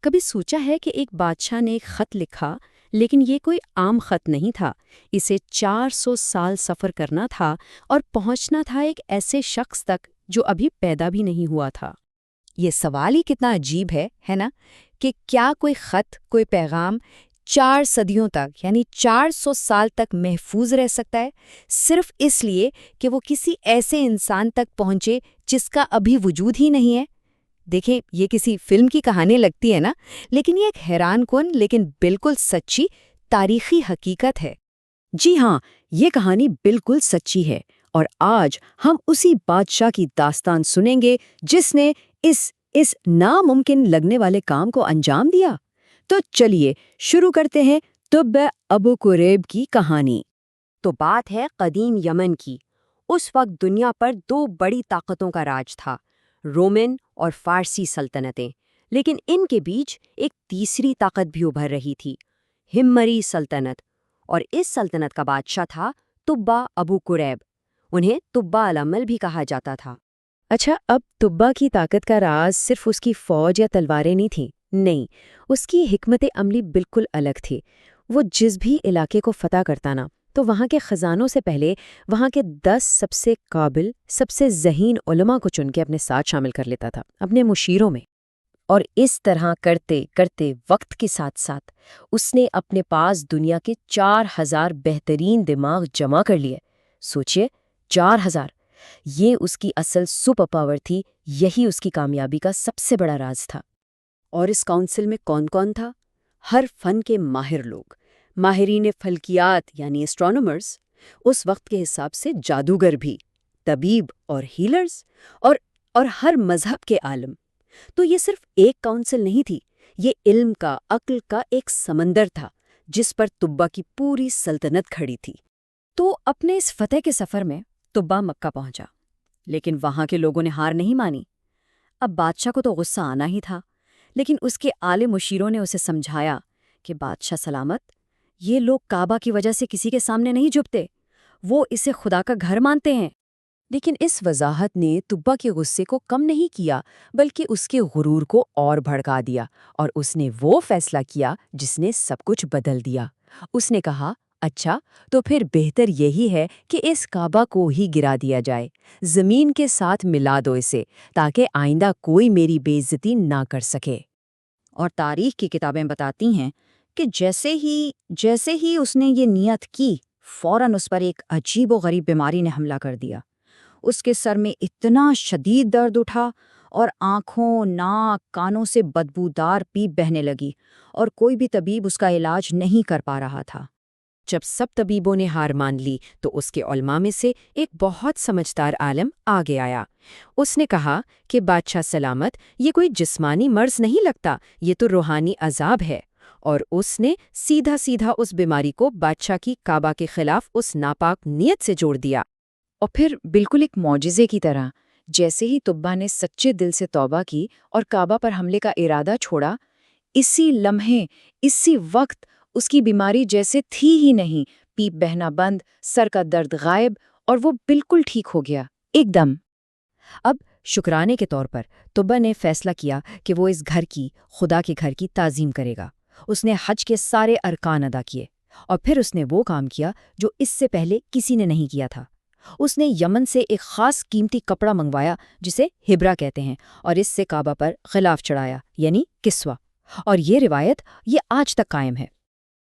کبھی سوچا ہے کہ ایک بادشاہ نے ایک خط لکھا، لیکن یہ کوئی عام خط نہیں تھا۔ اسے 400 سال سفر کرنا تھا اور پہنچنا تھا ایک ایسے شخص تک جو ابھی پیدا بھی نہیں ہوا تھا۔ یہ سوال ہی کتنا عجیب ہے نا؟ کہ کیا کوئی خط، کوئی پیغام 4 صدیوں تک یعنی 400 سال تک محفوظ رہ سکتا ہے، صرف اس لیے کہ وہ کسی ایسے انسان تک پہنچے جس کا ابھی وجود ہی نہیں ہے؟ دیکھیں، یہ کسی فلم کی کہانی لگتی ہے نا، لیکن یہ ایک حیران کن لیکن بالکل سچی تاریخی حقیقت ہے۔ جی ہاں، یہ کہانی بالکل سچی ہے، اور آج ہم اسی بادشاہ کی داستان سنیں گے جس نے اس ناممکن لگنے والے کام کو انجام دیا۔ تو چلیے شروع کرتے ہیں تبع ابو قریب کی کہانی۔ تو بات ہے قدیم یمن کی۔ اس وقت دنیا پر 2 بڑی طاقتوں کا راج تھا، رومن اور فارسی سلطنتیں، لیکن ان کے بیچ ایک تیسری طاقت بھی ابھر رہی تھی، ہمری سلطنت، اور اس سلطنت کا بادشاہ تھا تبع ابو قریب۔ انہیں تبع العمل بھی کہا جاتا تھا۔ اچھا، اب تبع کی طاقت کا راز صرف اس کی فوج یا تلواریں نہیں تھیں، نہیں، اس کی حکمت عملی بالکل الگ تھی۔ وہ جس بھی علاقے کو فتح کرتا نا، تو وہاں کے خزانوں سے پہلے وہاں کے 10 سب سے قابل، سب سے ذہین علماء کو چن کے اپنے ساتھ شامل کر لیتا تھا، اپنے مشیروں میں۔ اور اس طرح کرتے کرتے وقت کے ساتھ ساتھ اس نے اپنے پاس دنیا کے 4000 بہترین دماغ جمع کر لیے۔ سوچئے، 4000! یہ اس کی اصل سپر پاور تھی، یہی اس کی کامیابی کا سب سے بڑا راز تھا۔ اور اس کونسل میں کون کون تھا؟ ہر فن کے ماہر لوگ، ماہرین فلکیات یعنی اسٹرونومرز، اس وقت کے حساب سے جادوگر بھی، طبیب اور ہیلرز، اور ہر مذہب کے عالم۔ تو یہ صرف ایک کونسل نہیں تھی، یہ علم کا، عقل کا ایک سمندر تھا جس پر تبع کی پوری سلطنت کھڑی تھی۔ تو اپنے اس فتح کے سفر میں تبع مکہ پہنچا، لیکن وہاں کے لوگوں نے ہار نہیں مانی۔ اب بادشاہ کو تو غصہ آنا ہی تھا، لیکن اس کے اعلی مشیروں نے اسے سمجھایا کہ بادشاہ سلامت، یہ لوگ کعبہ کی وجہ سے کسی کے سامنے نہیں جھکتے، وہ اسے خدا کا گھر مانتے ہیں۔ لیکن اس وضاحت نے تبع کے غصے کو کم نہیں کیا، بلکہ اس کے غرور کو اور بھڑکا دیا، اور اس نے وہ فیصلہ کیا جس نے سب کچھ بدل دیا۔ اس نے کہا، اچھا، تو پھر بہتر یہی ہے کہ اس کعبہ کو ہی گرا دیا جائے، زمین کے ساتھ ملا دو اسے، تاکہ آئندہ کوئی میری بے عزتی نہ کر سکے۔ اور تاریخ کی کتابیں بتاتی ہیں کہ جیسے ہی اس نے یہ نیت کی، فوراً اس پر ایک عجیب و غریب بیماری نے حملہ کر دیا۔ اس کے سر میں اتنا شدید درد اٹھا اور آنکھوں، ناک، کانوں سے بدبودار پیپ بہنے لگی، اور کوئی بھی طبیب اس کا علاج نہیں کر پا رہا تھا۔ جب سب طبیبوں نے ہار مان لی تو اس کے علماء میں سے ایک بہت سمجھدار عالم آگے آیا۔ اس نے کہا کہ بادشاہ سلامت، یہ کوئی جسمانی مرض نہیں لگتا، یہ تو روحانی عذاب ہے، اور اس نے سیدھا اس بیماری کو بادشاہ کی کعبہ کے خلاف اس ناپاک نیت سے جوڑ دیا۔ اور پھر بالکل ایک معجزے کی طرح، جیسے ہی تبع نے سچے دل سے توبہ کی اور کعبہ پر حملے کا ارادہ چھوڑا، اسی لمحے، اسی وقت اس کی بیماری جیسے تھی ہی نہیں، پیپ بہنا بند، سر کا درد غائب، اور وہ بالکل ٹھیک ہو گیا، ایک دم۔ اب شکرانے کے طور پر تبع نے فیصلہ کیا کہ وہ اس گھر کی، خدا کے گھر کی تعظیم کرے گا۔ اس نے حج کے سارے ارکان ادا کیے، اور پھر اس نے وہ کام کیا جو اس سے پہلے کسی نے نہیں کیا تھا۔ اس نے یمن سے ایک خاص قیمتی کپڑا منگوایا جسے ہبرا کہتے ہیں، اور اس سے کعبہ پر غلاف چڑھایا، یعنی کسوہ، اور یہ روایت یہ آج تک قائم ہے۔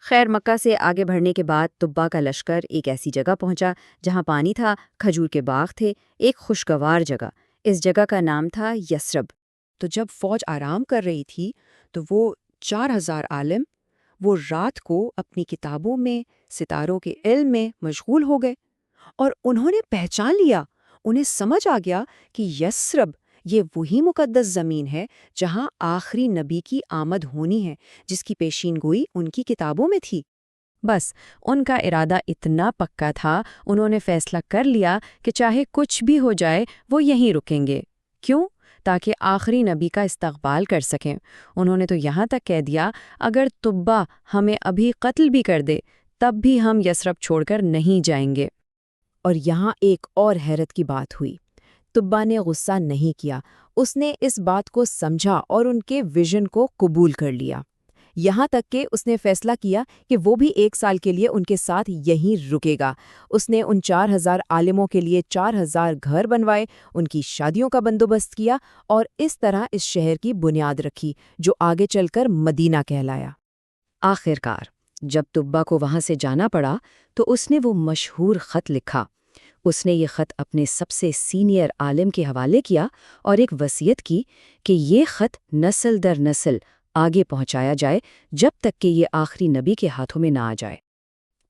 خیر، مکہ سے آگے بڑھنے کے بعد تبع کا لشکر ایک ایسی جگہ پہنچا جہاں پانی تھا، کھجور کے باغ تھے، ایک خوشگوار جگہ۔ اس جگہ کا نام تھا یثرب۔ تو جب فوج آرام کر رہی تھی تو وہ 4000 عالم وہ رات کو اپنی کتابوں میں، ستاروں کے علم میں مشغول ہو گئے، اور انہوں نے پہچان لیا، انہیں سمجھ آ گیا کہ یثرب یہ وہی مقدس زمین ہے جہاں آخری نبی کی آمد ہونی ہے، جس کی پیشین گوئی ان کی کتابوں میں تھی۔ بس ان کا ارادہ اتنا پکا تھا، انہوں نے فیصلہ کر لیا کہ چاہے کچھ بھی ہو جائے وہ یہیں رکیں گے۔ کیوں؟ تاکہ آخری نبی کا استقبال کر سکیں۔ انہوں نے تو یہاں تک کہہ دیا، اگر تبع ہمیں ابھی قتل بھی کر دے تب بھی ہم یثرب چھوڑ کر نہیں جائیں گے۔ اور یہاں ایک اور حیرت کی بات ہوئی۔ تبع نے غصہ نہیں کیا، اس نے اس بات کو سمجھا اور ان کے ویژن کو قبول کر لیا، یہاں تک کہ اس نے فیصلہ کیا کہ وہ بھی 1 سال کے لیے ان کے ساتھ یہیں رکے گا۔ اس نے ان 4000 عالموں کے لیے 4000 گھر بنوائے، ان کی شادیوں کا بندوبست کیا اور اس طرح اس شہر کی بنیاد رکھی جو آگے چل کر مدینہ کہلایا۔ آخرکار جب طبہ کو وہاں سے جانا پڑا تو اس نے وہ مشہور خط لکھا۔ اس نے یہ خط اپنے سب سے سینئر عالم کے حوالے کیا اور ایک وصیت کی کہ یہ خط نسل در نسل آگے پہنچایا جائے جب تک کہ یہ آخری نبی کے ہاتھوں میں نہ آ جائے۔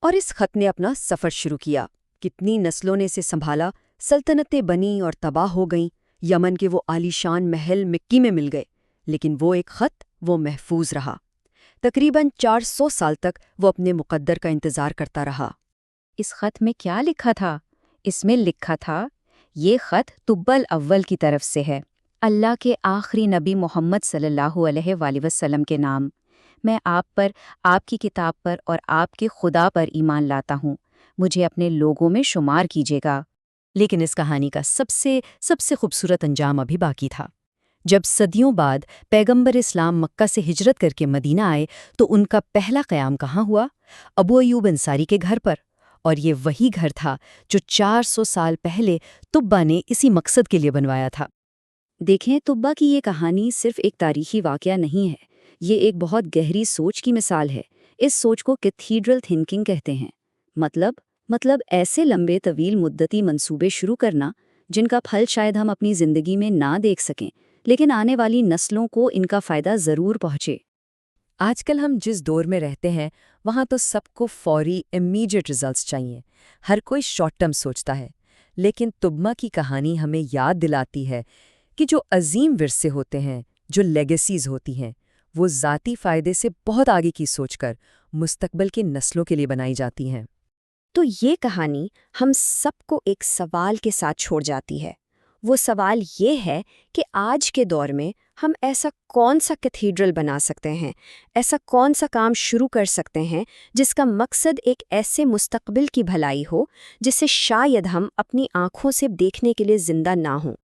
اور اس خط نے اپنا سفر شروع کیا۔ کتنی نسلوں نے اسے سنبھالا، سلطنتیں بنیں اور تباہ ہو گئیں، یمن کے وہ عالیشان محل مٹی میں مل گئے، لیکن وہ ایک خط وہ محفوظ رہا۔ تقریباً 400 سال تک وہ اپنے مقدر کا انتظار کرتا رہا۔ اس خط میں کیا لکھا تھا؟ اس میں لکھا تھا، یہ خط طب الاول کی طرف سے ہے، اللہ کے آخری نبی محمد صلی اللہ علیہ وآلہ وسلم کے نام۔ میں آپ پر، آپ کی کتاب پر اور آپ کے خدا پر ایمان لاتا ہوں، مجھے اپنے لوگوں میں شمار کیجیے گا۔ لیکن اس کہانی کا سب سے خوبصورت انجام ابھی باقی تھا۔ جب صدیوں بعد پیغمبر اسلام مکہ سے ہجرت کر کے مدینہ آئے تو ان کا پہلا قیام کہاں ہوا؟ ابو ایوب انصاری کے گھر پر، اور یہ وہی گھر تھا جو 400 سال پہلے طبہ نے اسی مقصد کے لیے بنوایا تھا۔ دیکھیں، طبہ کی یہ کہانی صرف ایک تاریخی واقعہ نہیں ہے، یہ ایک بہت گہری سوچ کی مثال ہے۔ اس سوچ کو کیتھیڈرل تھنکنگ کہتے ہیں۔ مطلب ایسے لمبے طویل مدتی منصوبے شروع کرنا جن کا پھل شاید ہم اپنی زندگی میں نہ دیکھ سکیں، لیکن آنے والی نسلوں کو ان کا فائدہ ضرور پہنچے۔ آج کل ہم جس دور میں رہتے ہیں وہاں تو سب کو فوری امیڈیٹ ریزلٹس چاہیے، ہر کوئی شارٹ ٹرم سوچتا ہے، لیکن طبہ کی کہانی ہمیں یاد دلاتی ہے کہ جو عظیم ورثے ہوتے ہیں، جو لیگیسیز ہوتی ہیں، وہ ذاتی فائدے سے بہت آگے کی سوچ کر مستقبل کے نسلوں کے لیے بنائی جاتی ہیں۔ تو یہ کہانی ہم سب کو ایک سوال کے ساتھ چھوڑ جاتی ہے۔ وہ سوال یہ ہے کہ آج کے دور میں ہم ایسا کون سا کیتھیڈرل بنا سکتے ہیں، ایسا کون سا کام شروع کر سکتے ہیں جس کا مقصد ایک ایسے مستقبل کی بھلائی ہو جسے شاید ہم اپنی آنکھوں سے دیکھنے کے لیے زندہ نہ ہوں۔